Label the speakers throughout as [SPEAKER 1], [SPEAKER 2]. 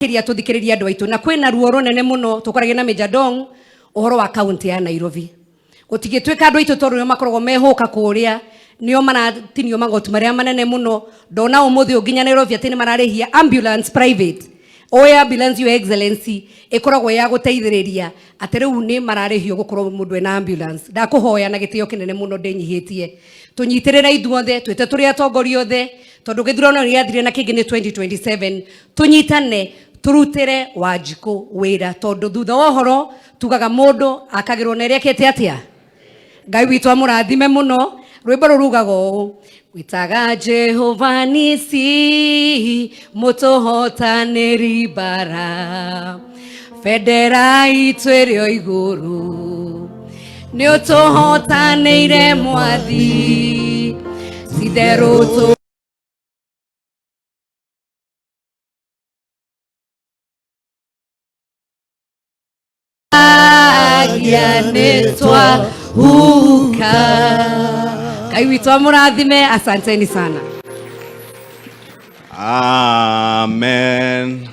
[SPEAKER 1] kiria tuthikiriria andu aitu na kwina ruo runene muno tukorage na Major uhoro wa county ya Nairobi gutigitwika andu aitu toru makoragwo mehuka kuria nio maratinio magoti maria manene muno ndona umuthi unginya Nairobi atini mararihia ambulance private ambulance your excellency ikoragwo ya guteithiriria atiriu ni mararihio gukorwo mundu ena ambulance ndakuhoya na gitio kinene muno ndinyihitie tunyitirira ithuothe twite turi atongoria othe tondu githurano ni yathire na kingi ni 2027 tunyitane turutire Wanjiku wira tondu thutha wa uhoro tugaga mundu akagirwo na irekete atia Ngai witu amurathime muno rwimbo rurugago gwitaga Jehova nisi mutuhotaniri bara federa itwerio iguru ni utuhotanire mwathi siderutu netwa huka Ngai witu amurathime asanteni sana.
[SPEAKER 2] Amen.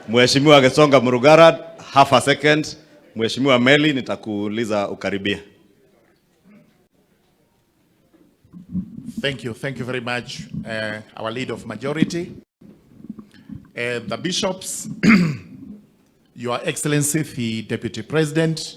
[SPEAKER 2] Mheshimiwa Gesonga Murugara, half a second. Mheshimiwa Meli, nitakuuliza ukaribia.
[SPEAKER 3] Thank you very much, our leader of majority, the bishops, Your Excellency, the Deputy President,